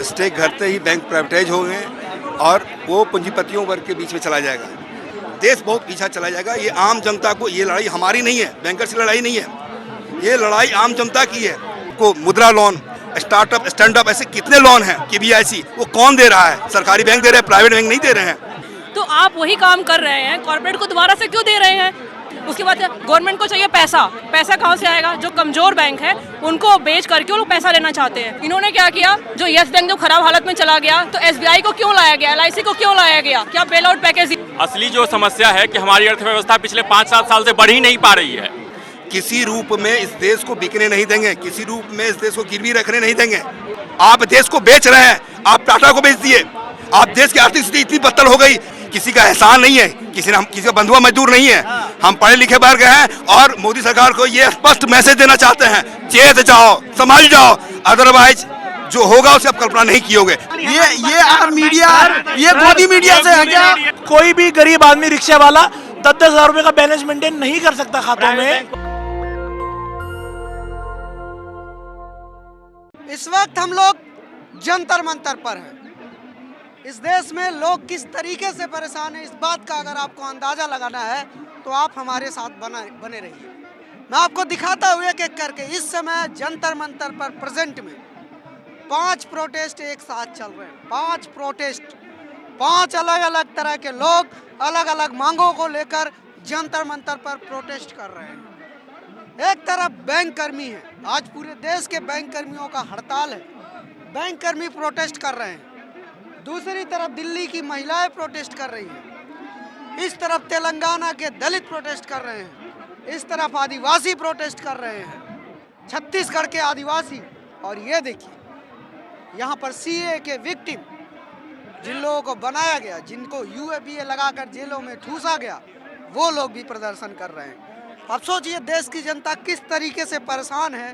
Stake घटते ही bank privatise हो गए और वो पूंजीपतियों वर्ग के बीच में चला जाएगा। देश बहुत पीछा चला जाएगा। ये आम जनता को, ये लड़ाई हमारी नहीं है, बैंकर्स की लड़ाई नहीं है, ये लड़ाई आम जनता की है। को मुद्रा लोन, स्टार्टअप, स्टैंड अप, ऐसे कितने लोन हैं कि KBIC वो कौन दे रहा है? सरकारी बैंक दे रहे हैं, प्राइवेट बैंक नहीं दे रहे हैं। तो आप वही काम कर रहे हैं, कॉर्पोरेट को दोबारा से क्यों दे रहे हैं? उसके बाद गवर्नमेंट को चाहिए पैसा। पैसा कहाँ से आएगा? जो कमजोर बैंक है उनको बेच करके वो लोग पैसा लेना चाहते हैं। इन्होंने क्या किया? जो यस बैंक जो खराब हालत में चला गया, तो SBI को क्यों लाया गया, LIC को क्यों लाया गया? क्या बेल आउट पैकेज? असली जो समस्या है कि हमारी अर्थव्यवस्था पिछले 5-7 साल से बढ़ ही नहीं पा रही है। किसी रूप में इस देश को बिकने नहीं देंगे, किसी रूप में इस देश को गिरवी रखने नहीं देंगे। आप देश को बेच रहे हैं, आप टाटा को बेच दिए, आप देश की आर्थिक स्थिति इतनी बदतर हो गई। किसी का एहसान नहीं है, किसी का बंधुआ मजदूर नहीं है। हम पढ़े लिखे वर्ग हैं और मोदी सरकार को ये स्पष्ट मैसेज देना चाहते हैं, चेत जाओ, समझ जाओ, अदरवाइज जो होगा उसे आप कल्पना नहीं कियोगे। ये आप मीडिया, ये मोदी मीडिया से है क्या? कोई भी गरीब आदमी, रिक्शा वाला 10-10 हजार रुपए का बैलेंस मेंटेन नहीं कर सकता खातों में। इस वक्त हम लोग जंतर मंतर पर हैं। इस देश में लोग किस तरीके से परेशान हैं, इस बात का अगर आपको अंदाज़ा लगाना है तो आप हमारे साथ बने रहिए। मैं आपको दिखाता हूँ एक एक करके। इस समय जंतर मंतर पर प्रेजेंट में 5 प्रोटेस्ट एक साथ चल रहे हैं। 5 प्रोटेस्ट, 5 अलग अलग तरह के लोग अलग अलग मांगों को लेकर जंतर मंतर पर प्रोटेस्ट कर रहे हैं। एक तरफ बैंक कर्मी है, आज पूरे देश के बैंक कर्मियों का हड़ताल है, बैंक कर्मी प्रोटेस्ट कर रहे हैं। दूसरी तरफ दिल्ली की महिलाएं प्रोटेस्ट कर रही हैं, इस तरफ तेलंगाना के दलित प्रोटेस्ट कर रहे हैं, इस तरफ आदिवासी प्रोटेस्ट कर रहे हैं, छत्तीसगढ़ के आदिवासी। और ये देखिए यहाँ पर CA के विक्टिम, जिन लोगों को बनाया गया, जिनको UAPA लगाकर जेलों में ठूसा गया, वो लोग भी प्रदर्शन कर रहे हैं। अब सोचिए देश की जनता किस तरीके से परेशान है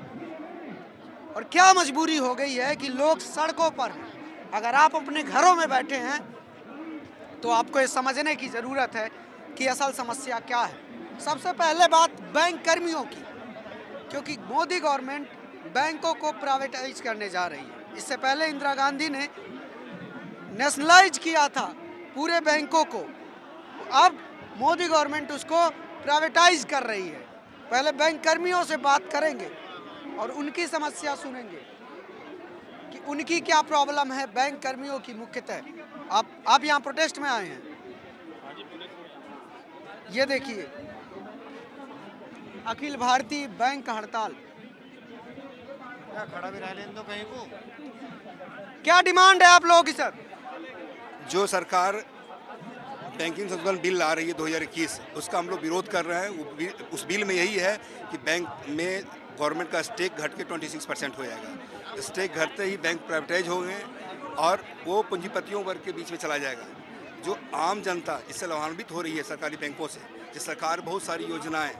और क्या मजबूरी हो गई है कि लोग सड़कों पर हैं। अगर आप अपने घरों में बैठे हैं तो आपको ये समझने की ज़रूरत है कि असल समस्या क्या है। सबसे पहले बात बैंक कर्मियों की, क्योंकि मोदी गवर्नमेंट बैंकों को प्राइवेटाइज करने जा रही है। इससे पहले इंदिरा गांधी ने नेशनलाइज किया था पूरे बैंकों को, अब मोदी गवर्नमेंट उसको प्राइवेटाइज कर रही है। पहले बैंक कर्मियों से बात करेंगे और उनकी समस्या सुनेंगे कि उनकी क्या प्रॉब्लम है, बैंक कर्मियों की मुख्यतः। आप यहाँ प्रोटेस्ट में आए हैं, ये देखिए अखिल भारतीय बैंक हड़ताल। खड़ा भी रह तो कहीं को। क्या डिमांड है आप लोगों की सर? जो सरकार बैंकिंग संशोधन बिल ला रही है 2021, उसका हम लोग विरोध कर रहे हैं। उस बिल में यही है कि बैंक में गवर्नमेंट का स्टेक घट के 26% हो जाएगा। स्टेक घटते ही बैंक प्राइवेटाइज हो गए और वो पूंजीपतियों वर्ग के बीच में चला जाएगा। जो आम जनता इससे लाभान्वित हो रही है सरकारी बैंकों से, जिस सरकार बहुत सारी योजनाएं,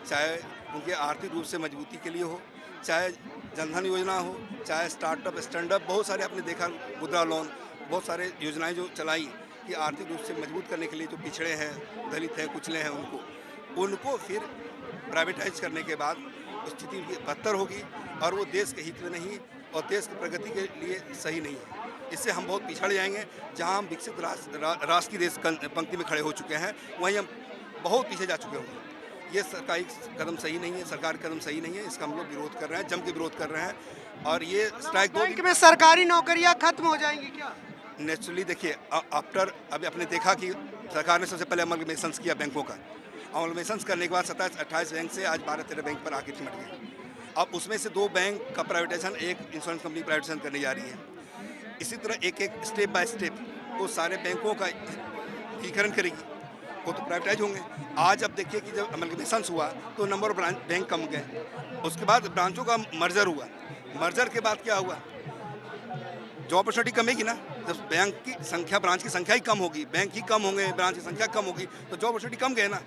चाहे उनके आर्थिक रूप से मजबूती के लिए हो, चाहे जनधन योजना हो, चाहे स्टार्टअप, स्टैंड अप, बहुत सारे आपने देखा, मुद्रा लोन, बहुत सारे योजनाएं जो चलाई कि आर्थिक रूप से मजबूत करने के लिए जो पिछड़े हैं, दलित हैं, कुचले हैं, उनको फिर प्राइवेटाइज करने के बाद स्थिति उनकी बदतर होगी और वो देश के हित में नहीं और देश की प्रगति के लिए सही नहीं है। इससे हम बहुत पिछड़ जाएंगे। जहां हम विकसित राष्ट्र की देश पंक्ति में खड़े हो चुके हैं, वहीं हम बहुत पीछे जा चुके होंगे। ये सरकारी कदम सही नहीं है, सरकार कदम सही नहीं है, इसका हम लोग विरोध कर रहे हैं, जम के विरोध कर रहे हैं। और ये स्ट्राइक बैंक में सरकारी नौकरियां खत्म हो जाएंगी क्या? नेचुरली देखिए, आफ्टर अभी आपने देखा कि सरकार ने सबसे पहले अमलमेशंस किया बैंकों का। अमलमेशंस करने के बाद 27-28 बैंक से आज 12-13 बैंक पर आके चिमट गए। अब उसमें से 2 बैंक का प्राइवेटाइजेशन, एक इंश्योरेंस कंपनी प्राइवेटाइजेशन करने जा रही है। इसी तरह एक एक स्टेप बाय स्टेप वो सारे बैंकों का एकीकरण करेगी, वो तो प्राइवेटाइज होंगे। आज अब देखिए कि जब अमलमेशंस हुआ तो नंबर ऑफ बैंक कम गए, उसके बाद ब्रांचों का मर्जर हुआ, मर्जर के बाद क्या हुआ, जॉब अपॉर्चुनिटी कमेगी ना। जब बैंक की संख्या, ब्रांच की संख्या ही कम होगी, बैंक ही कम होंगे, ब्रांच की संख्या कम होगी, तो जॉब अपॉर्चुनिटी कम गए ना,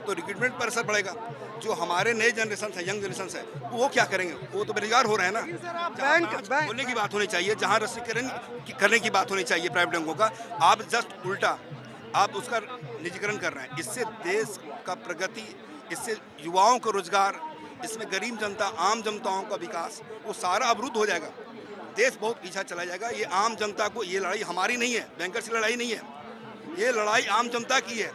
तो रिक्रूटमेंट पर असर पड़ेगा। जो हमारे नए जनरेशन है, यंग जनरेशन है, वो क्या करेंगे? वो तो बेरोजगार हो रहे हैं ना। बैंक खोलने की बात होनी चाहिए, जहाँ रसीकरण करने की बात होनी चाहिए प्राइवेट बैंकों का, आप जस्ट उल्टा आप उसका निजीकरण कर रहे हैं। इससे देश का प्रगति, इससे युवाओं को रोजगार, इसमें गरीब जनता, आम जनताओं का विकास, वो सारा अवरुद्ध हो जाएगा। देश बहुत पीछा चला जाएगा। ये आम जनता को, ये लड़ाई हमारी नहीं है, बैंकर्स की लड़ाई नहीं है, ये लड़ाई आम जनता की है,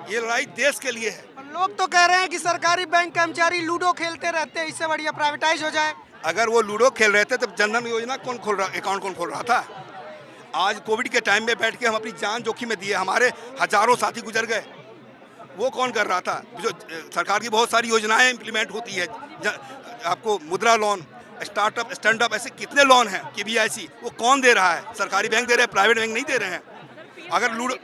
ये लड़ाई देश के लिए है। लोग तो कह रहे हैं कि सरकारी बैंक कर्मचारी लूडो खेलते रहते हैं, इससे बढ़िया प्राइवेटाइज हो जाए। अगर वो लूडो खेल रहे थे तब जनधन योजना कौन खोल रहा, अकाउंट कौन खोल रहा था? आज कोविड के टाइम में बैठ के हम अपनी जान जोखिम में दिए, हमारे हजारों साथी गुजर गए, वो कौन कर रहा था? जो सरकार की बहुत सारी योजनाएं इम्प्लीमेंट होती है, आपको मुद्रा लोन, स्टार्टअप, स्टैंड अप, ऐसे कितने लोन हैं कि KVIC, वो कौन दे रहा है? सरकारी बैंक दे रहे हैं, प्राइवेट बैंक नहीं दे रहे हैं। अगर लूडो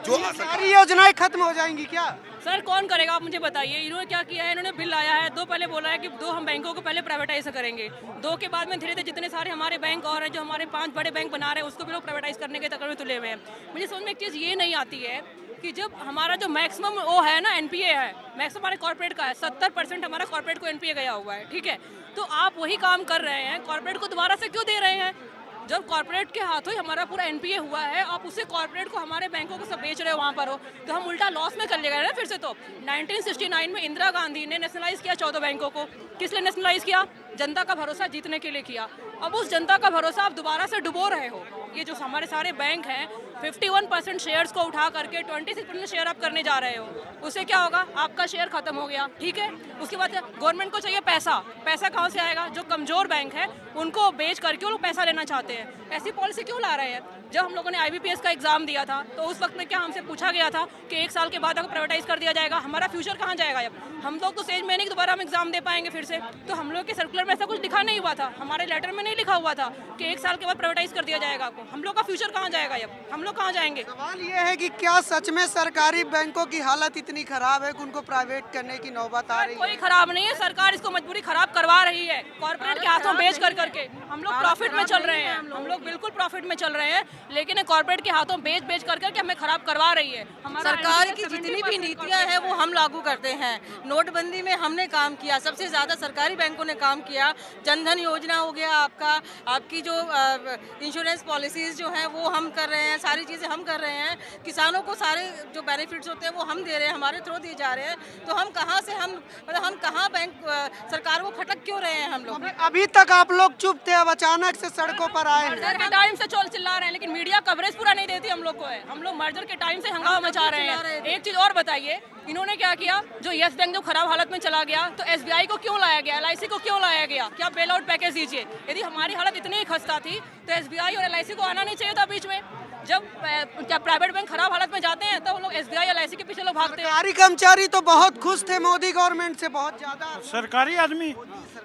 जो सारी योजनाएं खत्म हो जाएंगी क्या? सर कौन करेगा, आप मुझे बताइए। इन्होंने क्या किया है, इन्होंने बिल लाया है, दो पहले बोला है कि दो हम बैंकों को पहले प्राइवेटाइज करेंगे, दो के बाद में धीरे धीरे जितने सारे हमारे बैंक और हैं, जो हमारे 5 बड़े बैंक बना रहे हैं, उसको भी लोग प्राइवेटाइज करने के चक्कर में तुले हुए हैं। मुझे समझ में एक चीज़ ये नहीं आती है कि जब हमारा जो मैक्सिमम वो है ना NPA है, मैक्सिमम हमारे कॉर्पोरेट का है, 70% हमारा कॉर्पोरेट को NPA गया हुआ है, ठीक है। तो आप वही काम कर रहे हैं, कॉर्पोरेट को दोबारा से क्यों दे रहे हैं? जब कॉर्पोरेट के हाथों ही हमारा पूरा NPA हुआ है, आप उसे कॉर्पोरेट को हमारे बैंकों को सब बेच रहे हो वहाँ पर हो, तो हम उल्टा लॉस में कर ले गए ना फिर से। तो 1969 में इंदिरा गांधी ने नेशनलाइज किया 14 बैंकों को। किस लिए नेशनलाइज किया? जनता का भरोसा जीतने के लिए किया। अब उस जनता का भरोसा आप दोबारा से डुबो रहे हो। ये जो हमारे सारे बैंक हैं, 51% शेयर्स को उठा करके 26% शेयर आप करने जा रहे हो, उससे क्या होगा? आपका शेयर खत्म हो गया, ठीक है। उसके बाद गवर्नमेंट को चाहिए पैसा, पैसा कहाँ से आएगा? जो कमजोर बैंक है उनको बेच करके वो लोग पैसा लेना चाहते हैं। ऐसी पॉलिसी क्यों ला रहे हैं? जब हम लोगों ने IBPS का एग्जाम दिया था तो उस वक्त में क्या हमसे पूछा गया था कि 1 साल के बाद अगर प्राइवेटाइज कर दिया जाएगा, हमारा फ्यूचर कहाँ जाएगा? अब हम लोग तो सेज में नहीं कि दोबारा हम एग्जाम दे पाएंगे फिर से। तो हम लोग के सर्कुलर में ऐसा कुछ लिखा नहीं हुआ था, हमारे लेटर में नहीं लिखा हुआ था कि 1 साल के बाद प्राइवेटाइज कर दिया जाएगा आपको। हम लोग का फ्यूचर कहाँ जाएगा? अब हम लोग कहाँ जाएंगे? सवाल ये है कि क्या सच में सरकारी बैंकों की हालत इतनी खराब है कि उनको प्राइवेट करने की नौबत आ रही है? कोई खराब नहीं है, सरकार इसको मजबूरी खराब करवा रही है, कॉर्पोरेट के हाथों बेच कर करके। हम लोग प्रॉफिट में चल रहे हैं, हम लोग बिल्कुल प्रॉफिट में चल रहे हैं, लेकिन कॉर्पोरेट के हाथों बेच बेच कर करके हमें खराब करवा रही है। सरकार की जितनी भी नीतियां हैं वो हम लागू करते हैं। नोटबंदी में हमने काम किया, सबसे ज़्यादा सरकारी बैंकों ने काम किया। जनधन योजना हो गया आपका, आपकी जो इंश्योरेंस पॉलिसीज़ जो हैं वो हम कर रहे हैं, सारी चीज़ें हम कर रहे हैं। किसानों को सारे जो बेनिफिट्स होते हैं वो हम दे रहे हैं, हमारे थ्रू दिए जा रहे हैं। तो हम कहाँ से हम कहाँ बैंक सरकार को खटक क्यों रहे हैं? हम लोग अभी तक आप लोग चुप थे, अब अचानक से सड़कों पर आए हैं। मर्जर के टाइम से चिल्ला रहे हैं, लेकिन मीडिया कवरेज पूरा नहीं देती हम लोग को है। हम लोग मर्जर के टाइम से हंगामा मचा रहे हैं। एक चीज और बताइए, इन्होंने क्या किया? जो यस बैंक जो खराब हालत में चला गया, तो SBI को क्यों लाया गया? LIC को क्यों लाया गया? क्या बेल आउट पैकेज दीजिए। यदि हमारी हालत इतनी ही खस्ता थी तो SBI और LIC को आना नहीं चाहिए था बीच में। जब क्या प्राइवेट बैंक खराब हालत में जाते हैं तो लोग SBI या LIC के पीछे लोग भागते हैं। सरकारी कर्मचारी तो बहुत खुश थे मोदी गवर्नमेंट से, बहुत ज्यादा। सरकारी आदमी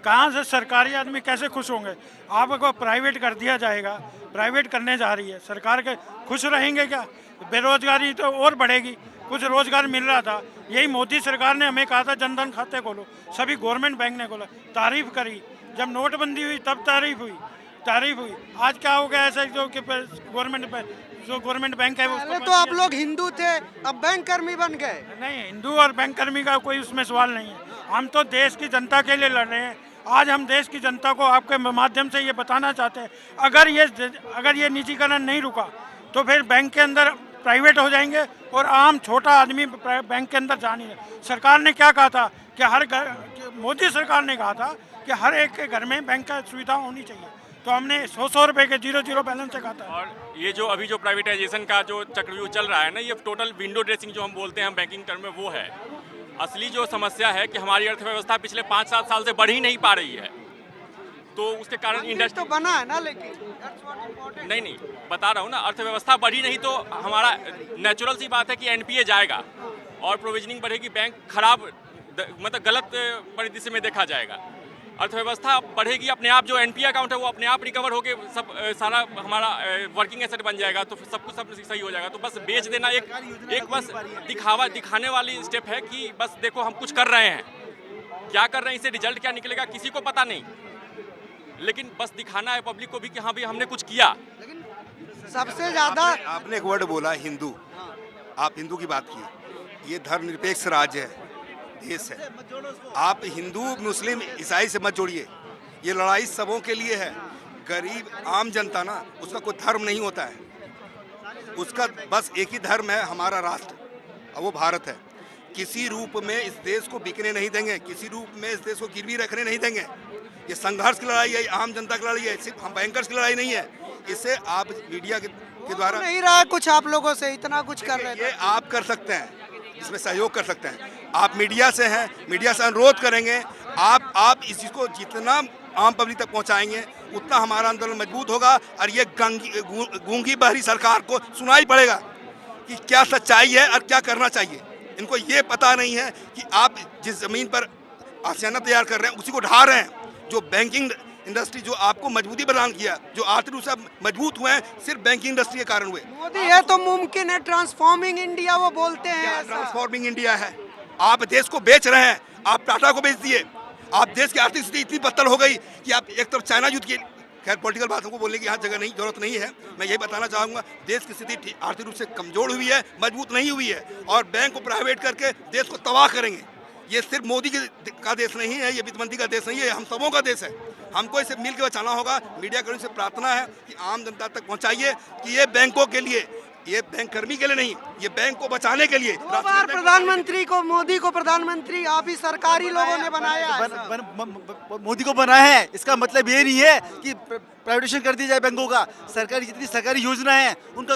कहाँ से, सरकारी आदमी कैसे खुश होंगे? आपको प्राइवेट कर दिया जाएगा, प्राइवेट करने जा रही है सरकार, के खुश रहेंगे क्या? बेरोजगारी तो और बढ़ेगी। कुछ रोजगार मिल रहा था, यही मोदी सरकार ने हमें कहा था जनधन खाते खोलो, सभी गवर्नमेंट बैंक ने खोला, तारीफ करी। जब नोटबंदी हुई तब तारीफ हुई। आज क्या हो गया ऐसा जो कि गवर्नमेंट बैंक है पहले तो आप लोग हिंदू थे, अब बैंक कर्मी बन गए। नहीं, हिंदू और बैंक कर्मी का कोई उसमें सवाल नहीं है। हम तो देश की जनता के लिए लड़ रहे हैं। आज हम देश की जनता को आपके माध्यम से ये बताना चाहते हैं, अगर ये निजीकरण नहीं रुका तो फिर बैंक के अंदर प्राइवेट हो जाएंगे और आम छोटा आदमी बैंक के अंदर जा नहीं रहा। सरकार ने क्या कहा था कि मोदी सरकार ने कहा था कि हर एक के घर में बैंक का सुविधा होनी चाहिए, तो हमने 100 रुपए के 0 बैलेंस से कहा था। और ये जो अभी जो प्राइवेटाइजेशन का जो चक्रव्यूह चल रहा है ना, ये टोटल विंडो ड्रेसिंग जो हम बोलते हैं हम बैंकिंग टर्म में, वो है असली जो समस्या है कि हमारी अर्थव्यवस्था पिछले 5-7 साल से बढ़ ही नहीं पा रही है। तो उसके कारण इंडस्ट्री तो बना है ना, लेकिन नहीं बता रहा हूँ ना, अर्थव्यवस्था बढ़ी नहीं तो हमारा नेचुरल सी बात है कि NPA जाएगा और प्रोविजनिंग बढ़ेगी, बैंक खराब मतलब गलत परिदृश्य में देखा जाएगा। अर्थव्यवस्था बढ़ेगी, अपने आप जो NPA अकाउंट है वो अपने आप रिकवर होके सब सारा हमारा वर्किंग एसेट बन जाएगा, तो सब कुछ सब सही हो जाएगा। तो बस बेच देना एक बस दिखाने वाली स्टेप है कि बस देखो हम कुछ कर रहे हैं, क्या कर रहे हैं, इससे रिजल्ट क्या निकलेगा किसी को पता नहीं, लेकिन बस दिखाना है पब्लिक को भी कि हाँ भाई हमने कुछ किया। सबसे ज्यादा आपने एक वर्ड बोला हिंदू, आप हिंदू की बात की। ये धर्मनिरपेक्ष राज्य है, देश है। आप हिंदू मुस्लिम ईसाई से मत जोड़िए, ये लड़ाई सबों के लिए है। गरीब आम जनता ना, उसका कोई धर्म नहीं होता है, उसका बस एक ही धर्म है, हमारा राष्ट्र, और वो भारत है। किसी रूप में इस देश को बिकने नहीं देंगे, किसी रूप में इस देश को गिरवी रखने नहीं देंगे। ये संघर्ष की लड़ाई है, ये आम जनता की लड़ाई है, सिर्फ हम बैंकर्स की लड़ाई नहीं है। इसे आप मीडिया के द्वारा नहीं रहा है कुछ आप लोगों से, इतना कुछ कर रहे ये थे। आप कर सकते हैं, इसमें सहयोग कर सकते हैं। आप मीडिया से हैं, मीडिया से अनुरोध करेंगे, आप इस चीज़ को जितना आम पब्लिक तक पहुंचाएंगे उतना हमारा आंदोलन मजबूत होगा और ये गूंगी बहरी सरकार को सुनाई पड़ेगा कि क्या सच्चाई है और क्या करना चाहिए। इनको ये पता नहीं है कि आप जिस ज़मीन पर आशियाना तैयार कर रहे हैं उसी को ढा रहे हैं। जो बैंकिंग इंडस्ट्री जो आपको मजबूती प्रदान किया, जो आर्थिक रूप से मजबूत हुए हैं, सिर्फ बैंकिंग इंडस्ट्री के कारण हुए। मोदी है तो मुमकिन है, ट्रांसफॉर्मिंग इंडिया वो बोलते हैं ऐसा। ट्रांसफॉर्मिंग इंडिया है, आप देश को बेच रहे हैं, आप टाटा को बेच दिए। आप देश की आर्थिक स्थिति इतनी बदतर हो गई कि आप एक तरफ चाइना युद्ध की, खैर पॉलिटिकल बातों को बोलने की यहाँ जगह नहीं, जरूरत नहीं है। मैं यही बताना चाहूँगा, देश की स्थिति आर्थिक रूप से कमजोर हुई है, मजबूत नहीं हुई है, और बैंक को प्राइवेट करके देश को तबाह करेंगे। ये सिर्फ मोदी का देश नहीं है, ये वित्त मंत्री का देश नहीं है, हम सबों का देश है। हमको इसे मिल के बचाना होगा। मीडिया कर्मी से प्रार्थना है कि आम जनता तक पहुँचाइए कि ये बैंकों के लिए, ये बैंक कर्मी के लिए नहीं, ये बैंक को बचाने के लिए। 2 बार प्रधानमंत्री को, मोदी को प्रधानमंत्री आप ही सरकारी लोगों ने बनाया है। मोदी को बनाया है, इसका मतलब ये नहीं है कि प्राइवेटाइजेशन कर दिया जाए बैंकों का। सरकारी जितनी सरकारी योजना है उनका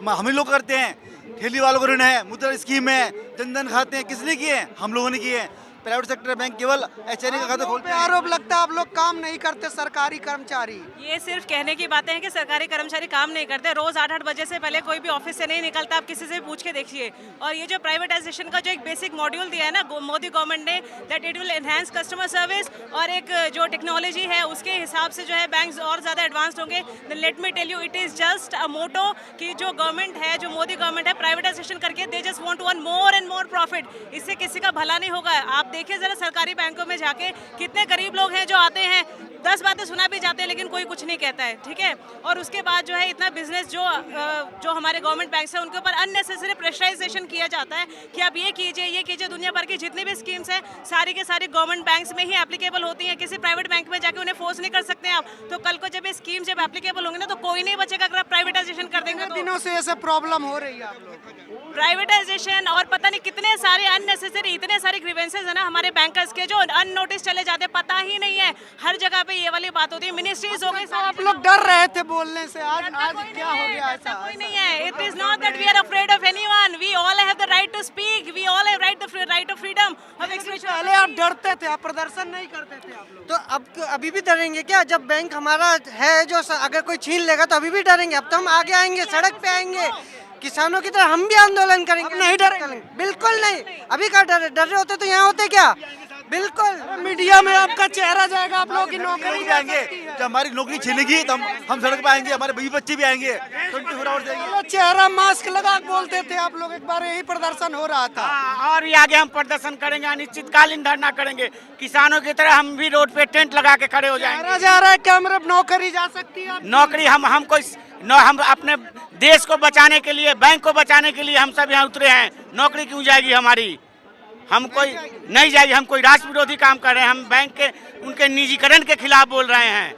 हम ही लोग करते हैं। ठेली वालों को ऋण है, मुद्रा स्कीम है, जनधन खाते हैं, किसने किए हैं? हम लोगों ने किए हैं। प्राइवेट सेक्टर बैंक केवल एचआरए का खाता खोलते हैं। आरोप लगता है आप लोग काम नहीं करते, सरकारी कर्मचारी। ये सिर्फ कहने की बातें हैं कि सरकारी कर्मचारी काम नहीं करते। रोज 8-8 बजे से पहले कोई भी ऑफिस से नहीं निकलता, आप किसी से पूछ के देखिए। और ये जो प्राइवेटाइजेशन का जो एक बेसिक मॉड्यूल दिया है ना मोदी गवर्नमेंट ने, that it will enhance customer service, और एक जो टेक्नोलॉजी है उसके हिसाब से जो है बैंक्स और ज़्यादा एडवांस्ड होंगे। Let me tell you, it is just a motto कि जो गवर्नमेंट है, जो मोदी गवर्नमेंट है, प्राइवेटाइजेशन करके they just want to earn more and more profit. इससे किसी का भला नहीं होगा। आप देखिए जरा सरकारी बैंकों में जाके कितने गरीब लोग हैं जो आते हैं, 10 बातें सुना भी जाते हैं लेकिन कोई कुछ नहीं कहता है, ठीक है। और उसके बाद जो है इतना बिजनेस जो हमारे गवर्नमेंट बैंक्स हैं उनके ऊपर अननेसेसरी प्रेशराइजेशन किया जाता है कि आप ये कीजिए। दुनिया भर की जितनी भी स्कीम्स हैं सारी के सारी गवर्नमेंट बैंक्स में ही एप्लीकेबल होती हैं। किसी प्राइवेट बैंक में जाके उन्हें फोर्स नहीं कर सकते आप। तो कल को जब ये स्कीम जब एप्लीकेबल होंगे ना तो कोई नहीं बचेगा अगर आप प्राइवेटाइजेशन कर देंगे। दिनों से ऐसा प्रॉब्लम हो रही है आप लोग, प्राइवेटाइजेशन और पता नहीं कितने सारे अननेसेसरी, इतने सारे ग्रीवेंसेस है ना हमारे बैंकर्स के जो अननोटिस चले जाते, पता ही नहीं है। हर जगह पे ये वाली बात होती है। मिनिस्ट्रीज हो गई, आप लोग डर रहे थे बोलने से, आज क्या हो गया? ऐसा कोई नहीं है। It is not that we are afraid of anyone, we all have the right to speak, we all have right of freedom of expression. पहले आप डरते थे, आप प्रदर्शन नहीं करते थे आप लोग, तो अब अभी भी डरेंगे क्या? जब बैंक हमारा है, जो अगर कोई छीन लेगा तो अभी भी डरेंगे। अब तो हम आगे आएंगे, सड़क पे आएंगे, किसानों की तरह हम भी आंदोलन करेंगे। नहीं डरेंगे, बिल्कुल नहीं। अभी क्या डर रहे होते तो यहाँ होते क्या? बिल्कुल मीडिया में आपका चेहरा जाएगा, आप लोगों की नौकरी जाएंगे। जब हमारी नौकरी छिनेगी तो हम सड़क पे आएंगे, हमारे बीवी बच्चे भी आएंगे। 24 आवर्स जाएंगे। चेहरा मास्क लगा बोलते थे आप लोग, एक बार यही प्रदर्शन हो रहा था। और भी आगे हम प्रदर्शन करेंगे, अनिश्चितकालीन धरना करेंगे। किसानों की तरह हम भी रोड पे टेंट लगा के खड़े हो जाएंगे। जा रहा है क्या मेरे नौकरी जा सकती है? नौकरी हम अपने देश को बचाने के लिए, बैंक को बचाने के लिए हम सब यहाँ उतरे हैं। नौकरी क्यों जाएगी हमारी? हम कोई नहीं जाएगी। हम कोई राष्ट्र विरोधी काम कर रहे हैं। हम बैंक के उनके निजीकरण के खिलाफ बोल रहे हैं।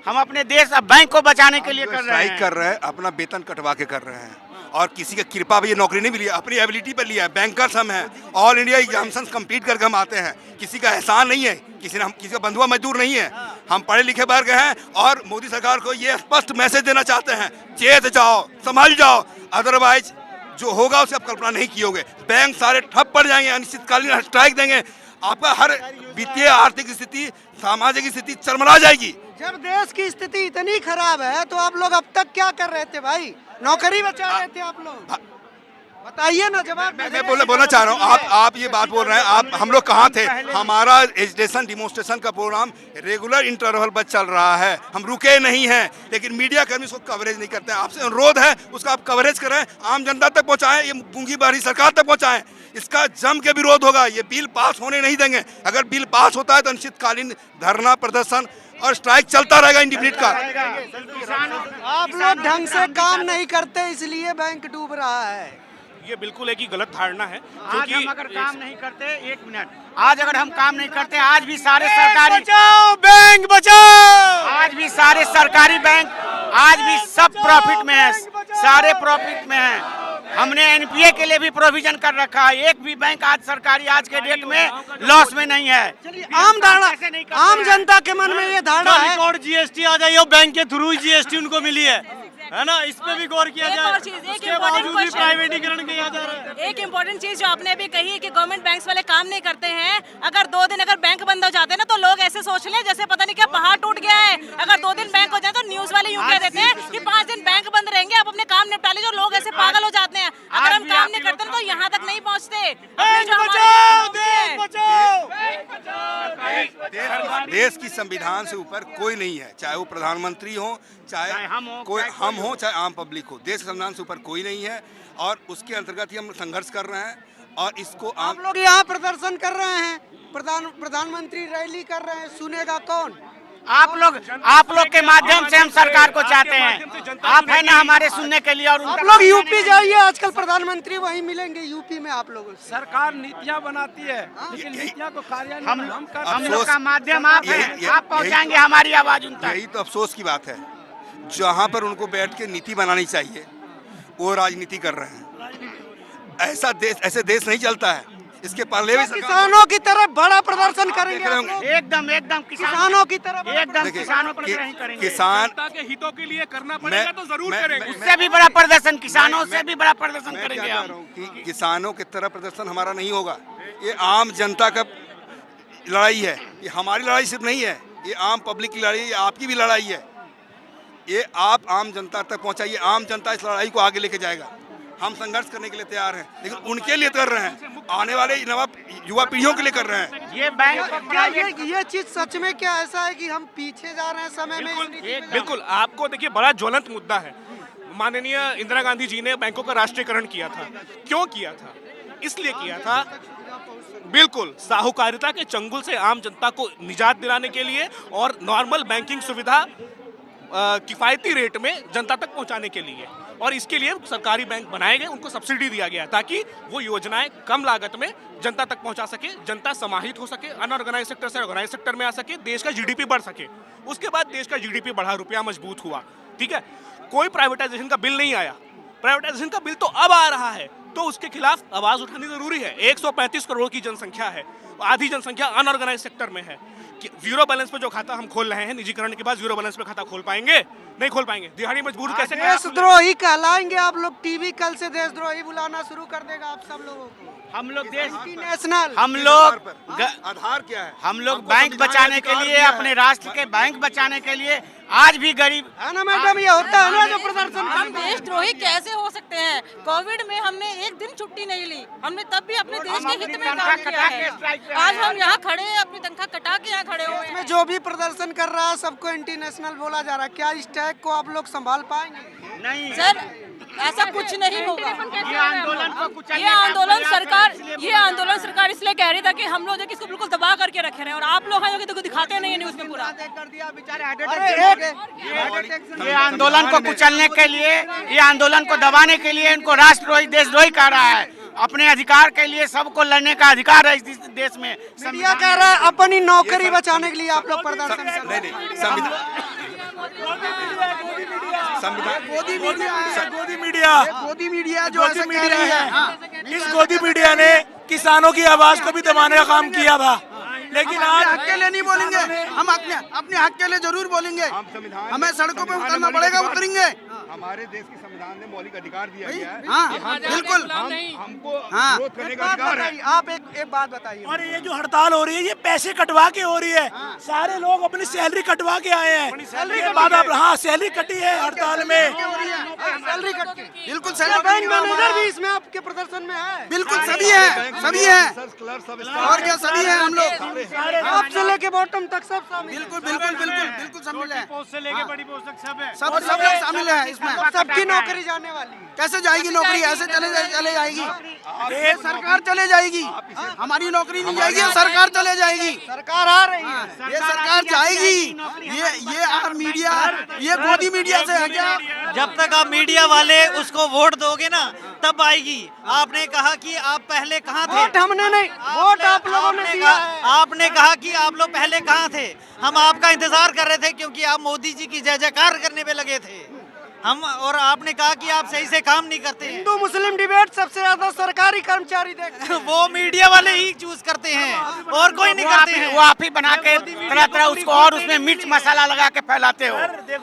हम अपने देश और बैंक को बचाने के लिए कर रहे हैं। कर रहे हैं, अपना वेतन कटवा के कर रहे हैं, और किसी की कृपा भी ये नौकरी नहीं मिली, अपनी एबिलिटी पर लिया है। बैंकर्स हम हैं, ऑल इंडिया एग्जामिनेशन कंप्लीट करके हम आते हैं। किसी का एहसान नहीं है, किसी का बंधुआ मजदूर नहीं है। हम पढ़े लिखे वर्ग हैं और मोदी सरकार को ये स्पष्ट मैसेज देना चाहते हैं, चेत जाओ, संभल जाओ, अदरवाइज जो होगा उसे आप कल्पना नहीं कियोगे। बैंक सारे ठप पड़ जाएंगे, अनिश्चितकालीन स्ट्राइक देंगे, आपका हर वित्तीय आर्थिक स्थिति, सामाजिक स्थिति चरमरा जाएगी। जब देश की स्थिति इतनी खराब है तो आप लोग अब तक क्या कर रहे थे भाई? नौकरी बचा रहे थे आप लोग, बताइए ना जवाब। मैं बोलना चाह रहा हूँ, आप ये बात बोल रहे हैं, आप हम लोग कहाँ थे? हमारा एजिटेशन डिमोन्स्ट्रेशन का प्रोग्राम रेगुलर इंटरवल पर चल रहा है, हम रुके नहीं हैं, लेकिन मीडिया कर्मी उसको कवरेज नहीं करते हैं। आपसे अनुरोध है उसका आप कवरेज करें, आम जनता तक पहुँचाएं, ये गूंगी बहरी सरकार तक पहुँचाएं। इसका जम के विरोध होगा, ये बिल पास होने नहीं देंगे। अगर बिल पास होता है तो अनिश्चितकालीन धरना, प्रदर्शन और स्ट्राइक चलता रहेगा इंडिपेंडेंट का। आप लोग ढंग से काम नहीं करते इसलिए बैंक डूब रहा है। ये बिल्कुल एक ही गलत धारणा है। आज हम अगर काम नहीं करते, एक मिनट, आज अगर हम काम नहीं करते, आज भी सारे सरकारी बैंक बचाओ, आज भी सारे सरकारी बैंक आज भी सब प्रॉफिट में है, सारे प्रॉफिट में है। हमने एनपीए के लिए भी प्रोविजन कर रखा है। एक भी बैंक आज सरकारी आज के डेट में लॉस में नहीं है। आम धारणा, आम जनता के मन में ये धारणा है रिकॉर्ड जीएसटी आ जाए, बैंक के थ्रू जीएसटी उनको मिली है ना, इस पे भी गौर किया एक जाए। और चीज़, एक उसके important बावजूद भी question। प्राइवेटीकरण किया जा रहा है। एक इम्पोर्टेंट चीज जो आपने अभी कही है कि गवर्नमेंट बैंक्स वाले काम नहीं करते हैं। अगर 2 दिन अगर बैंक बंद हो जाते हैं ना तो लोग ऐसे सोच लें जैसे पता नहीं क्या पहाड़ टूट गया है। अगर 2 दिन बैंक हो जाए तो न्यूज वाले यूं कह देते हैं कि 5 दिन बैंक बंद रहेंगे, आप अपने काम निपटा लीजिए। लोग ऐसे पागल हो जाते हैं। अगर हम काम नहीं करते तो यहाँ तक नहीं पहुँचते। देश की संविधान से ऊपर कोई नहीं है, चाहे वो प्रधानमंत्री हो, चाहे हम हो, चाहे आम पब्लिक हो। देश के संविधान से ऊपर कोई नहीं है और उसके अंतर्गत ही हम संघर्ष कर रहे हैं। और इसको आप लोग यहाँ प्रदर्शन कर रहे हैं, प्रधानमंत्री रैली कर रहे हैं, सुनेगा कौन? आप लोग के माध्यम से हम सरकार को चाहते हैं। आप है ना हमारे सुनने के लिए। और आप लोग यूपी जाइए, आजकल प्रधानमंत्री वहीं मिलेंगे यूपी में आप लोगों से। सरकार नीतियाँ बनाती है लेकिन नीतियाँ को कार्यान्वयन हम लोग का माध्यम आप हैं, आप पहुँचाएंगे हमारी आवाज उन तक। यही तो अफसोस की बात है, जहाँ पर उनको बैठ के नीति बनानी चाहिए वो राजनीति कर रहे हैं। ऐसे देश नहीं चलता है। इसके पहले भी किसानों की तरफ बड़ा प्रदर्शन करेंगे आप लोग? एकदम किसानों की तरफ एकदम किसानों पर नहीं करेंगे। किसान के हितों के लिए करना पड़ेगा तो जरूर करेंगे। उससे भी बड़ा प्रदर्शन किसानों से भी बड़ा प्रदर्शन मैं करेंगे क्या कह हम। रहा हूँ कि किसानों की तरफ प्रदर्शन हमारा नहीं होगा। ये आम जनता का लड़ाई है। ये हमारी लड़ाई सिर्फ नहीं है, ये आम पब्लिक की लड़ाई है, ये आपकी भी लड़ाई है। ये आप आम जनता तक पहुंचाइए, आम जनता इस लड़ाई को आगे लेके जाएगा। हम संघर्ष करने के लिए तैयार हैं, लेकिन उनके लिए कर रहे हैं, आने वाले युवा पीढ़ियों के लिए कर रहे हैं। ये बैंक ये चीज सच में क्या ऐसा है कि हम पीछे जा रहे हैं समय में? बिल्कुल, आपको देखिए बड़ा ज्वलंत मुद्दा है। माननीय इंदिरा गांधी जी ने बैंकों का राष्ट्रीयकरण किया था। क्यों किया था? इसलिए किया था बिल्कुल साहूकारिता के चंगुल से आम जनता को निजात दिलाने के लिए और नॉर्मल बैंकिंग सुविधा किफायती रेट में जनता तक पहुंचाने के लिए। और इसके लिए सरकारी बैंक बनाए गए, उनको सब्सिडी दिया गया ताकि वो योजनाएं कम लागत में जनता तक पहुंचा सके, जनता समाहित हो सके, अनऑर्गेनाइज सेक्टर से ऑर्गेनाइज सेक्टर में आ सके, देश का जीडीपी बढ़ सके। उसके बाद देश का जीडीपी बढ़ा, रुपया मजबूत हुआ। ठीक है, कोई प्राइवेटाइजेशन का बिल नहीं आया। प्राइवेटाइजेशन का बिल तो अब आ रहा है, तो उसके खिलाफ आवाज उठानी जरूरी है। 135 करोड़ की जनसंख्या है, आधी जनसंख्या अनऑर्गेनाइज सेक्टर में है। जीरो बैलेंस पे जो खाता हम खोल रहे हैं, निजीकरण के बाद जीरो बैलेंस पे खाता खोल पाएंगे? नहीं खोल पाएंगे। दिहाड़ी मजबूर कैसे? देशद्रोही कहलाएंगे आप लोग। टीवी कल से देशद्रोही बुलाना शुरू कर देगा आप सब लोगों को। हम लोग देश नेशनल, हम लोग आधार क्या है? हम लोग बैंक बचाने के लिए, अपने राष्ट्र के बैंक बचाने के लिए आज भी गरीब है ना मैडम, ये होता है ना जो प्रदर्शन हम करते हैं। देशद्रोही कैसे हो सकते हैं? कोविड में हमने एक दिन छुट्टी नहीं ली, हमने तब भी अपने देश के हित में काम किया है। आज हम यहाँ खड़े हैं, अपनी तनख्वाह कटा के यहाँ खड़े हुए हैं। इसमें जो भी प्रदर्शन कर रहा है सबको इंटरनेशनल बोला जा रहा है। क्या इस टैग को आप लोग संभाल पाएंगे? नहीं सर, ऐसा कुछ नहीं होगा। ये आंदोलन को कुचलने ये का आंदोलन प्रयास सरकार है, ये आंदोलन सरकार इसलिए कह रही था कि हम लोग जो इसको बिल्कुल दबा करके रखे रहे हैं, और आप लोग हैं जो कि दिखाते नहीं है न्यूज में पूरा। ये आंदोलन को कुचलने के लिए, ये आंदोलन को दबाने के लिए इनको राष्ट्रद्रोही देशद्रोही कह रहा है। अपने अधिकार के लिए सबको लड़ने का अधिकार है इस देश में। मीडिया कह रहा है अपनी नौकरी बचाने के लिए आप लोग प्रदर्शन कर रहे हैं। नहीं, संविधान गोदी मीडिया जो ऐसा कह रही है, इस गोदी मीडिया ने किसानों की आवाज को भी दबाने का काम किया था। लेकिन आज हक के लिए नहीं बोलेंगे, हम अपने हक के लिए जरूर बोलेंगे। हमें सड़कों पे उतरना पड़ेगा, उतरेंगे। हमारे देश के संविधान ने मौलिक अधिकार दिया गया है। हाँ बिल्कुल, हमको हाँ। विरोध करने का अधिकार है। आप एक बात बताइए। और ये जो हड़ताल हो रही है, ये पैसे कटवा के हो रही है। सारे लोग अपनी सैलरी कटवा के आए हैं। सैलरी बाद हाँ, सैलरी कटी है हड़ताल में। सैलरी कट के बिल्कुल बैंक मैनेजर भी इसमें आपके प्रदर्शन में है। बिल्कुल सभी है, सभी है। और क्या सभी है? हम लोग आप से लेके बॉटम तक सब शामिल। बिल्कुल बिल्कुल बिल्कुल बिल्कुल शामिल है। पोस्ट से लेके बड़ी पोस्ट तक सब है। सब लोग शामिल है इसमें। सबकी नौकरी जाने वाली है। कैसे जाएगी नौकरी? ऐसे चले जाएगी। ये सरकार चले जाएगी, हमारी नौकरी नहीं जाएगी, सरकार चले जाएगी। सरकार आ रही है, ये सरकार जाएगी। ये मीडिया, ये गोदी मीडिया से है क्या? जब तक आप मीडिया वाले उसको वोट दोगे ना तब आएगी। आपने कहा कि आप पहले कहाँ थे? वोट हमने नहीं, वोट आप लोगों ने दिया है। आपने कहा कि आप लोग पहले कहाँ थे? हम आपका इंतजार कर रहे थे क्योंकि आप मोदी जी की जय जयकार करने पे लगे थे। हम और आपने कहा कि आप सही से काम नहीं करते हैं। हिंदू मुस्लिम डिबेट सबसे ज्यादा सरकारी कर्मचारी देखते हैं। वो मीडिया वाले ही चूज करते हैं और कोई नहीं करते हैं। वो आप ही बना के तरह तरह उसको और उसमें मिर्च मसाला लगा के फैलाते हो।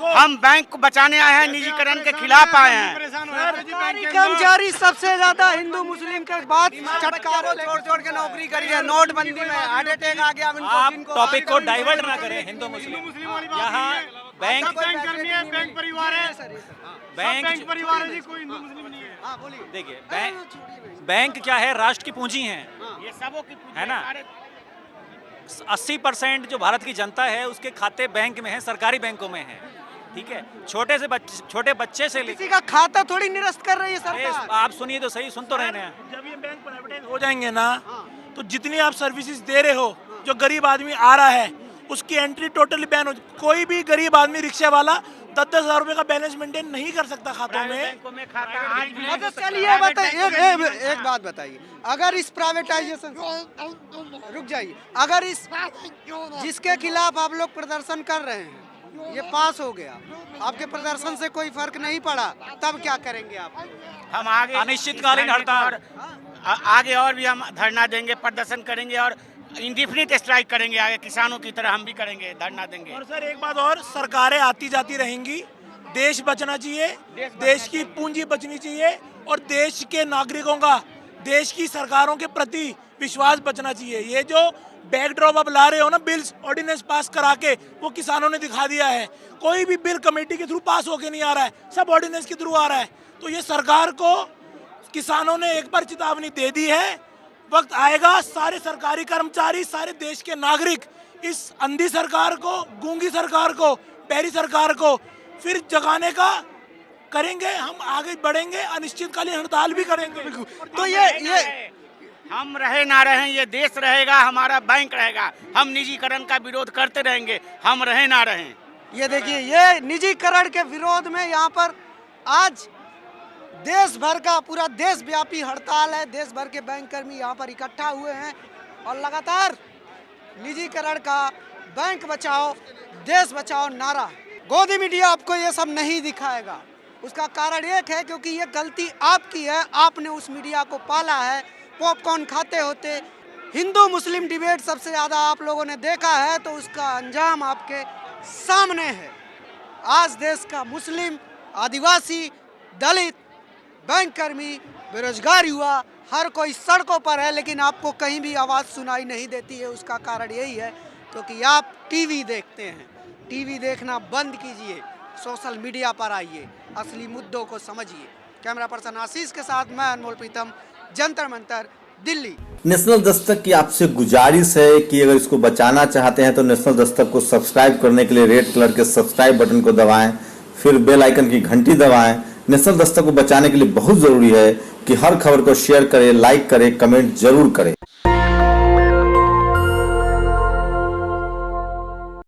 हम बैंक को बचाने आए हैं, निजीकरण के खिलाफ आए हैं। सरकारी कर्मचारी सबसे ज्यादा हिंदू मुस्लिम के बाद चटकारे छोड़ के नौकरी करी है। नोटबंदी में हार्ट अटैक आ गया। आप टॉपिक को डाइवर्ट ना करें हिंदू मुस्लिम। यहाँ बैंक बैंक परिवार है, बैंक परिवार है जी, कोई हिंदू मुस्लिम नहीं है। देखिए बैंक क्या है, राष्ट्र की पूंजी है, ये सबों की पूंजी है ना। 80% जो भारत की जनता है उसके खाते बैंक में है, सरकारी बैंकों में है। ठीक है, छोटे बच्चे से किसी का खाता थोड़ी निरस्त कर रही है सरकार। आप सुनिए तो सही, सुन तो रहे हैं। जब ये बैंक प्राइवेटाइज हो जाएंगे ना, तो जितनी आप सर्विसेज दे रहे हो, जो गरीब आदमी आ रहा है उसकी एंट्री टोटली बैन हो। कोई भी गरीब आदमी रिक्शा वाला 10-10 हज़ार रुपए का बैलेंस मेंटेन नहीं कर सकता खातों में। अच्छा चलिए बताइए, एक बात बताइए, अगर इस प्राइवेटाइजेशन, रुक जाइए, अगर इस जिसके खिलाफ आप लोग प्रदर्शन कर रहे हैं ये पास हो गया, आपके प्रदर्शन से कोई फर्क नहीं पड़ा, तब क्या करेंगे आप? हम आगे अनिश्चितकालीन हड़ताल, आगे और भी हम धरना देंगे, प्रदर्शन करेंगे और इंडिफिनिट स्ट्राइक करेंगे। आगे किसानों की तरह हम भी करेंगे, धरना देंगे। और सर एक बात और, सरकारें आती जाती रहेंगी, देश बचना चाहिए, देश की पूंजी बचनी चाहिए और देश के नागरिकों का देश की सरकारों के प्रति विश्वास बचना चाहिए। ये जो बैकड्रॉप आप ला रहे हो ना, बिल्स ऑर्डिनेंस पास करा के, वो किसानों ने दिखा दिया है। कोई भी बिल कमेटी के थ्रू पास होके नहीं आ रहा है, सब ऑर्डिनेंस के थ्रू आ रहा है। तो ये सरकार को किसानों ने एक बार चेतावनी दे दी है, वक्त आएगा सारे सरकारी कर्मचारी, सारे देश के नागरिक इस अंधी सरकार को, गूंगी सरकार को, बहरी सरकार को फिर जगाने का करेंगे। हम आगे बढ़ेंगे, अनिश्चितकालीन हड़ताल भी करेंगे। तो ये हम रहे ना रहे, ये देश रहेगा, हमारा बैंक रहेगा। हम निजीकरण का विरोध करते रहेंगे, हम रहे ना रहे। ये देखिए, ये निजीकरण के विरोध में यहाँ पर आज देश भर का पूरा देश व्यापी हड़ताल है। देश भर के बैंक कर्मी यहाँ पर इकट्ठा हुए हैं और लगातार निजीकरण का, बैंक बचाओ देश बचाओ नारा। गोदी मीडिया आपको ये सब नहीं दिखाएगा, उसका कारण एक है क्योंकि ये गलती आपकी है, आपने उस मीडिया को पाला है। पॉपकॉर्न खाते होते हिंदू मुस्लिम डिबेट सबसे ज़्यादा आप लोगों ने देखा है, तो उसका अंजाम आपके सामने है। आज देश का मुस्लिम, आदिवासी, दलित, बैंक कर्मी, बेरोजगार युवा, हर कोई सड़कों पर है, लेकिन आपको कहीं भी आवाज़ सुनाई नहीं देती है। उसका कारण यही है क्योंकि आप टीवी देखते हैं। टीवी देखना बंद कीजिए, सोशल मीडिया पर आइए, असली मुद्दों को समझिए। कैमरा पर्सन आशीष के साथ मैं अनमोल प्रीतम, जंतर मंतर, दिल्ली। नेशनल दस्तक की आपसे गुजारिश है कि अगर इसको बचाना चाहते हैं तो नेशनल दस्तक को सब्सक्राइब करने के लिए रेड कलर के सब्सक्राइब बटन को दबाएं, फिर बेल आइकन की घंटी दबाएं। नेशनल दस्तक को बचाने के लिए बहुत जरूरी है कि हर खबर को शेयर करें, लाइक करें, कमेंट जरूर करें।